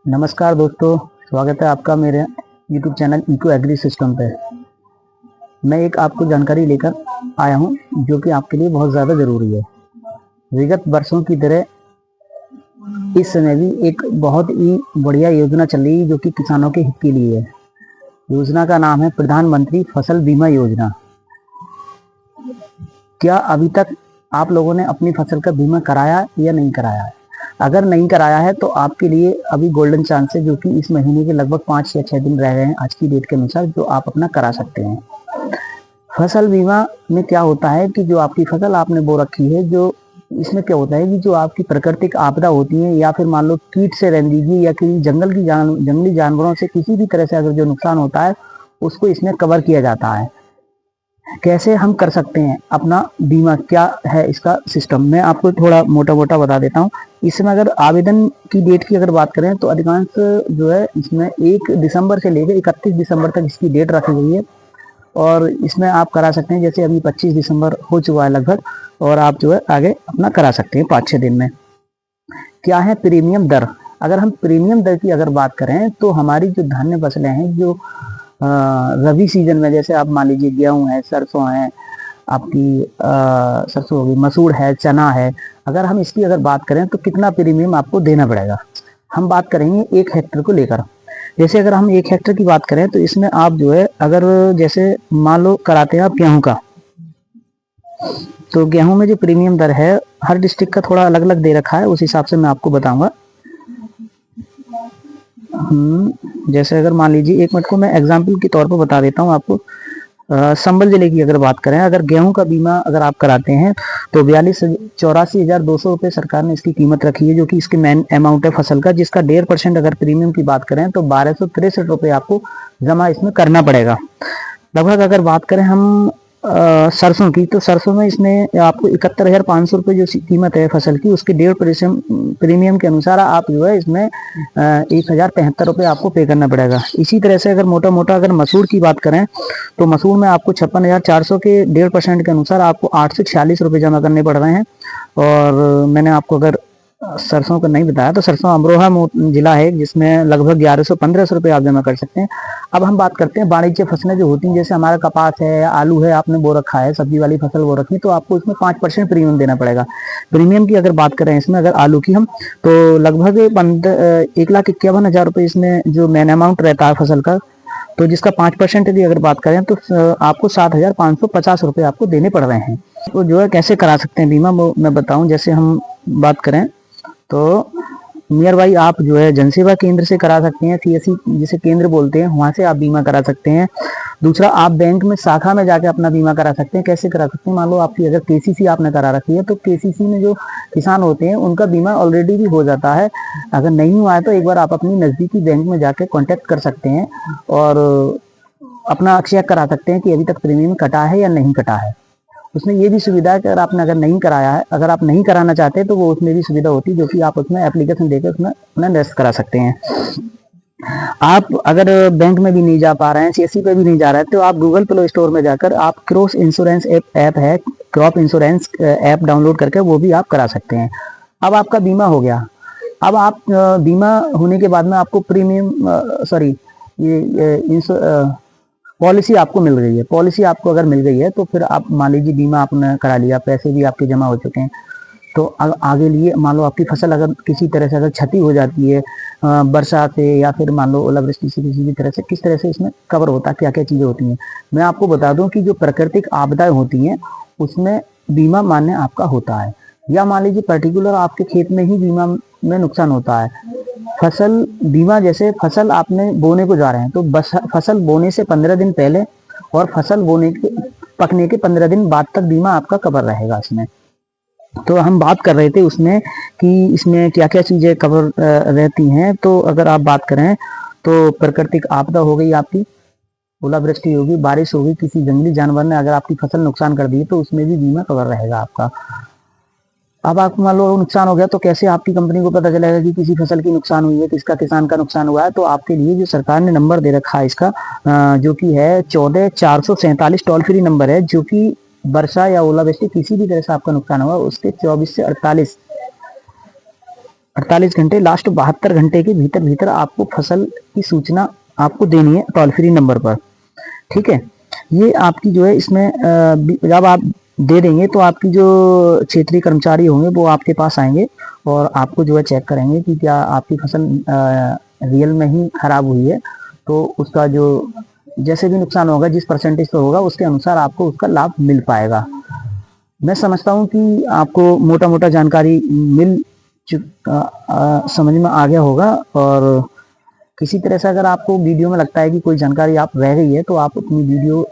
नमस्कार दोस्तों, स्वागत है आपका मेरे YouTube channel eco agri system पे। मैं एक आपको जानकारी लेकर आया हूं जो कि आपके लिए बहुत ज़्यादा ज़रूरी है। विगत वर्षों की तरह इस समय भी एक बहुत ही बढ़िया योजना चल रही है जो कि किसानों के हित के लिए है। योजना का नाम है प्रधानमंत्री फसल बीमा योजना। क्या अभी तक आप लोगों ने अपनी फसल का बीमा कराया या नहीं कराया है? अगर नहीं कराया है तो आपके लिए अभी गोल्डन चांस है, जो कि इस महीने के लगभग 5 या 6 दिन रह गए हैं आज की डेट के अनुसार, जो आप अपना करा सकते हैं। फसल बीमा में क्या होता है कि जो आपकी फसल आपने बो रखी है, जो इसमें क्या होता है कि जो आपकी प्राकृतिक आपदा होती है या फिर मान लो कीट से रह लीजिए या किसी जंगली जानवरों से किसी भी तरह से अगर जो नुकसान होता है उसको इसमें कवर किया जाता है। कैसे हम कर सकते हैं अपना बीमा, क्या है इसका सिस्टम, मैं आपको थोड़ा मोटा मोटा बता देता हूँ। इसमें अगर आवेदन की डेट की अगर बात करें तो अधिकांश जो है इसमें 1 दिसंबर से लेकर 31 दिसंबर तक इसकी डेट रखी गई है और इसमें आप करा सकते हैं। जैसे अभी 25 दिसंबर हो चुका है लगभग, और आप जो है आगे अपना करा सकते हैं 5-6 दिन में। क्या है प्रीमियम दर? अगर हम प्रीमियम दर की अगर बात करें तो हमारी जो धान्य फसलें हैं जो रबी सीजन में, जैसे आप मान लीजिए गेहूँ है, सरसों है, आपकी सरसों होगी, मसूर है, चना है, अगर हम इसकी अगर बात करें तो कितना प्रीमियम आपको देना पड़ेगा, हम बात करेंगे 1 हेक्टर को लेकर। जैसे अगर हम 1 हेक्टर की बात करें तो इसमें आप जो है अगर जैसे मान लो कराते हैं आप गेहूं का, तो गेहूं में जो प्रीमियम दर है हर डिस्ट्रिक्ट का थोड़ा अलग अलग दे रखा है, उस हिसाब से मैं आपको बताऊंगा। जैसे अगर मान लीजिए 1 मिनट को मैं एग्जाम्पल के तौर पर बता देता हूँ आपको। संबल जिले की अगर बात करें, अगर गेहूं का बीमा अगर आप कराते हैं तो 84,200 रुपये सरकार ने इसकी कीमत रखी है, जो कि इसके मेन अमाउंट है फसल का, जिसका 1.5% अगर प्रीमियम की बात करें तो 1263 रुपये आपको जमा इसमें करना पड़ेगा। लगभग अगर बात करें हम सरसों की, तो सरसों में इसमें आपको 71,500 रुपये जो कीमत है फसल की, उसके 1.5% प्रीमियम के अनुसार आप जो है इसमें 1,073 रुपये आपको पे करना पड़ेगा। इसी तरह से अगर मोटा मोटा अगर मसूर की बात करें तो मसूर में आपको 56,400 के 1.5% के अनुसार आपको 846 रुपये जमा करने पड़ रहे हैं। और मैंने आपको अगर सरसों का नहीं बताया तो सरसों अमरोहा जिला है जिसमें लगभग 1115 रुपये आप जमा कर सकते हैं। अब हम बात करते हैं वाणिज्य फसलें जो होती हैं, जैसे हमारा कपास है, आलू है, आपने बो रखा है, सब्जी वाली फसल बो रखी है, तो आपको इसमें 5% प्रीमियम देना पड़ेगा। प्रीमियम की अगर बात करें इसमें अगर आलू की हम, तो लगभग 1,51,000 रुपये इसमें जो मेन अमाउंट रहता है फसल का, तो जिसका 5% की अगर बात करें तो आपको 7,550 रुपये आपको देने पड़ रहे हैं। तो जो है कैसे करा सकते हैं बीमा वो मैं बताऊं। जैसे हम बात करें तो नियर बाई आप जो है जनसेवा केंद्र से करा सकते हैं, सीएससी जिसे केंद्र बोलते हैं, वहां से आप बीमा करा सकते हैं। दूसरा, आप बैंक में शाखा में जाके अपना बीमा करा सकते हैं। कैसे करा सकते हैं? मान लो आपकी अगर केसीसी आपने करा रखी है तो केसीसी में जो किसान होते हैं उनका बीमा ऑलरेडी भी हो जाता है। अगर नहीं हुआ है तो एक बार आप अपनी नज़दीकी बैंक में जाके कॉन्टेक्ट कर सकते हैं और अपना चेक करा सकते हैं कि अभी तक प्रीमियम कटा है या नहीं कटा है। उसमें ये भी सुविधा है कि अगर आपने अगर नहीं कराया है, अगर आप नहीं कराना चाहते तो वो उसमें भी सुविधा होती है, जो कि आप उसमें एप्लीकेशन देकर उसमें अपना निरस्त करा सकते हैं। आप अगर बैंक में भी नहीं जा पा रहे हैं, सीएससी पे भी नहीं जा रहे हैं, तो आप गूगल प्ले स्टोर में जाकर आप क्रॉप इंश्योरेंस ऐप है, क्रॉप इंश्योरेंस ऐप डाउनलोड करके वो भी आप करा सकते हैं। अब आपका बीमा हो गया। अब आप बीमा होने के बाद में आपको प्रीमियम पॉलिसी आपको मिल गई है। पॉलिसी आपको अगर मिल गई है तो फिर आप मान लीजिए बीमा आपने करा लिया, पैसे भी आपके जमा हो चुके हैं, तो आगे लिए मान लो आपकी फसल अगर किसी तरह से अगर क्षति हो जाती है वर्षा से या फिर मान लो ओलावृष्टि से, किसी भी तरह से, किस तरह से इसमें कवर होता है, क्या क्या चीज़ें होती हैं, मैं आपको बता दूं कि जो प्राकृतिक आपदाएं होती हैं उसमें बीमा मान्य आपका होता है। या मान लीजिए पर्टिकुलर आपके खेत में ही बीमा में नुकसान होता है, फसल बीमा, जैसे फसल आपने बोने को जा रहे हैं तो बस फसल बोने से 15 दिन पहले और फसल बोने के पकने के 15 दिन बाद तक बीमा आपका कवर रहेगा इसमें। तो हम बात कर रहे थे उसमें कि इसमें क्या क्या चीज़ें कवर रहती हैं। तो अगर आप बात करें तो प्राकृतिक आपदा हो गई, आपकी ओलावृष्टि होगी, बारिश होगी, किसी जंगली जानवर ने अगर आपकी फसल नुकसान कर दी तो उसमें भी बीमा कवर रहेगा आपका। अब आपको मान लो नुकसान हो गया तो कैसे आपकी कंपनी को पता चलेगा कि किसी फसल की नुकसान हुई है, किसका किसान का नुकसान हुआ है? तो आपके लिए जो सरकार ने नंबर दे रखा है इसका, जो कि है 14,447 टोल फ्री नंबर है, जो कि वर्षा या ओलावृष्टि किसी भी तरह से आपका नुकसान हुआ उसके 24 से 48 48 घंटे, लास्ट 72 घंटे के भीतर भीतर आपको फसल की सूचना आपको देनी है टोल फ्री नंबर पर। ठीक है, ये आपकी जो है इसमें जब आप दे देंगे तो आपकी जो क्षेत्रीय कर्मचारी होंगे वो आपके पास आएंगे और आपको जो है चेक करेंगे कि क्या आपकी फसल रियल में ही खराब हुई है, तो उसका जो जैसे भी नुकसान होगा, जिस परसेंटेज पर होगा, उसके अनुसार आपको उसका लाभ मिल पाएगा। मैं समझता हूँ कि आपको मोटा मोटा जानकारी समझ में आ गया होगा। और किसी तरह से अगर आपको वीडियो में लगता है कि कोई जानकारी आप रह गई है तो आप अपनी वीडियो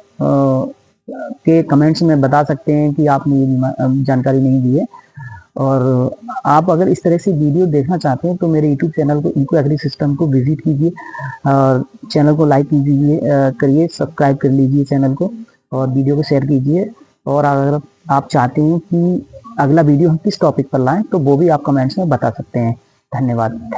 के कमेंट्स में बता सकते हैं कि आपने ये जानकारी नहीं दी है। और आप अगर इस तरह से वीडियो देखना चाहते हैं तो मेरे यूट्यूब चैनल को इको एग्री सिस्टम को विजिट कीजिए और चैनल को लाइक कीजिए, करिए, सब्सक्राइब कर लीजिए चैनल को और वीडियो को शेयर कीजिए। और अगर आप चाहते हैं कि अगला वीडियो हम किस टॉपिक पर लाएं तो वो भी आप कमेंट्स में बता सकते हैं। धन्यवाद।